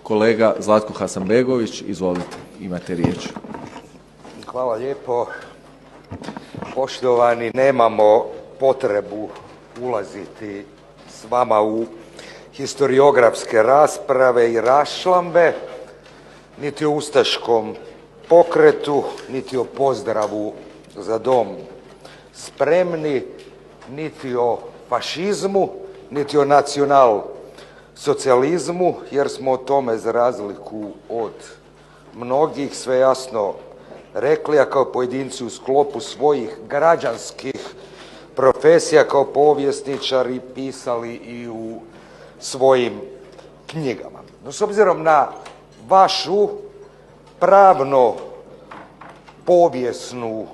kolega Zlatko Hasanbegović. Izvolite, imate riječ. Hvala lijepo. Poštovani, nemamo potrebu ulaziti s vama u historiografske rasprave i raščlambe, niti o ustaškom pokretu, niti o pozdravu Za dom spremni, niti o fašizmu, niti o nacionalsocijalizmu, jer smo o tome za razliku od mnogih sve jasno rekli, a kao pojedinci u sklopu svojih građanskih profesija kao povjesničari pisali i u svojim knjigama. No, s obzirom na vašu pravno-povijesnu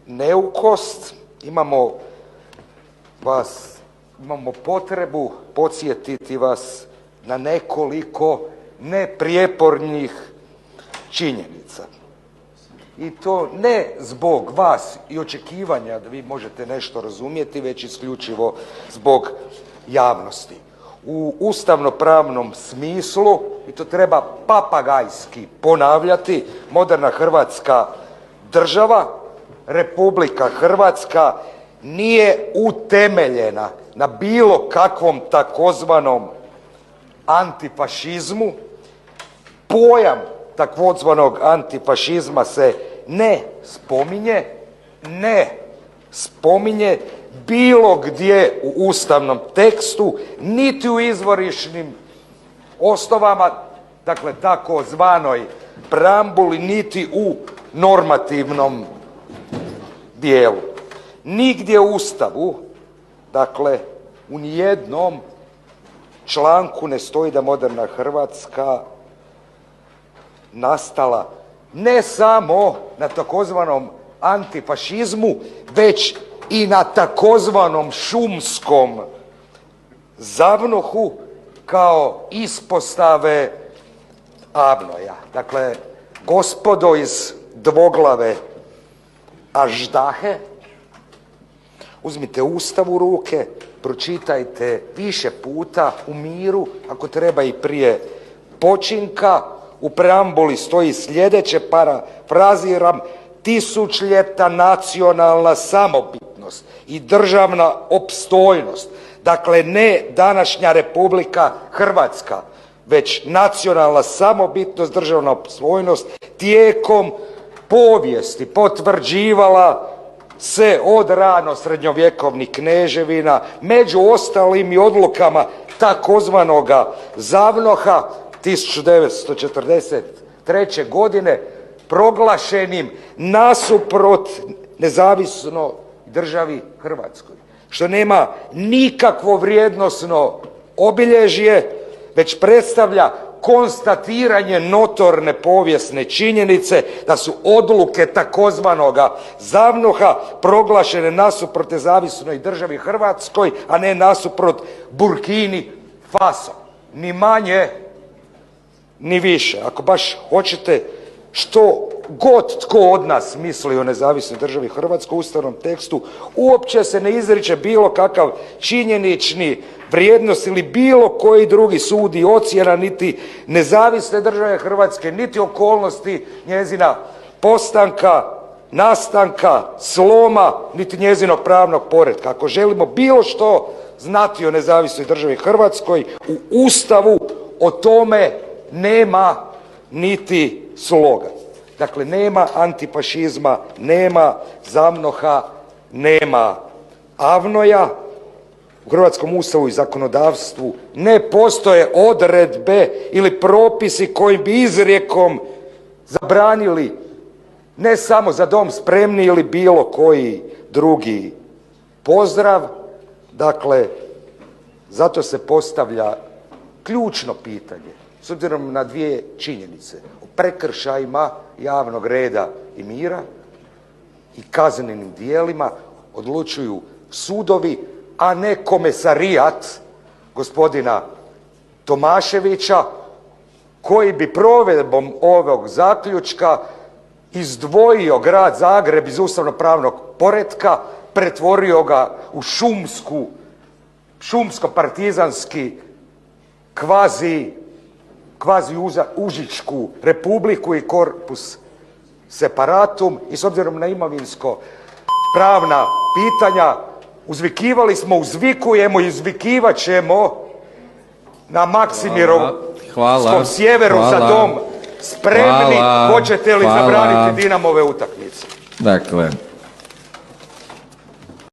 neukost, imamo potrebu podsjetiti vas na nekoliko neprijepornih činjenica. I to ne zbog vas i očekivanja da vi možete nešto razumjeti, već isključivo zbog javnosti. U ustavno-pravnom smislu, i to treba papagajski ponavljati, moderna Hrvatska država, Republika Hrvatska, nije utemeljena na bilo kakvom takozvanom antifašizmu. Pojam takozvanog antifašizma se ne spominje bilo gdje u ustavnom tekstu, niti u izvorišnim osnovama, dakle takozvanoj preambuli, niti u normativnom dijelu. Nigdje u Ustavu, dakle u nijednom članku ne stoji da moderna Hrvatska nastala ne samo na takozvanom antifašizmu, već i na takozvanom šumskom ZAVNOH-u kao ispostave AVNOJ-a. Dakle, gospodo iz dvoglave aždahe, uzmite Ustav u ruke, pročitajte više puta u miru, ako treba i prije počinka. U preambuli stoji sljedeće, parafraziram: tisućljetna nacionalna samobitnost i državna opstojnost. Dakle, ne današnja Republika Hrvatska, već nacionalna samobitnost, državna opstojnost tijekom povijesti potvrđivala se od rano srednjovjekovnih kneževina, među ostalim i odlukama takozvanoga ZAVNOH-a 1943. godine proglašenim nasuprot nezavisnoj državi Hrvatskoj, što nema nikakvo vrijednosno obilježje, već predstavlja konstatiranje notorne povijesne činjenice da su odluke takozvanoga ZAVNOH-a proglašene nasuprot nezavisnoj državi Hrvatskoj, a ne nasuprot Burkini Faso. Ni manje, ni više. Ako baš hoćete, što god tko od nas misli o nezavisnoj državi Hrvatskoj u ustavnom tekstu, uopće se ne izriče bilo kakav činjenični vrijednost ili bilo koji drugi sud i ocjena niti nezavisne države Hrvatske, niti okolnosti njezina postanka, nastanka, sloma, niti njezinog pravnog poretka. Ako želimo bilo što znati o nezavisnoj državi Hrvatskoj, u Ustavu o tome nema niti sloga. Dakle, nema antifašizma, nema ZAVNOH-a, nema AVNOJ-a. U hrvatskom Ustavu i zakonodavstvu ne postoje odredbe ili propisi koji bi izrijekom zabranili ne samo Za dom spremni ili bilo koji drugi pozdrav. Dakle, zato se postavlja ključno pitanje, s obzirom na dvije činjenice: o prekršajima javnog reda i mira i kaznenim djelima odlučuju sudovi, a ne komesarijat gospodina Tomaševića, koji bi provedbom ovog zaključka izdvojio grad Zagreb iz ustavno-pravnog poretka, pretvorio ga u šumsko-partizanski kvazi užičku republiku i korpus separatum i s obzirom na imovinsko pravna pitanja uzvikivali smo, uzvikujemo i uzvikivat ćemo na Maksimirovskom sjeveru za dom spremni. Hoćete li zabraniti Dinamove utakmice? Dakle,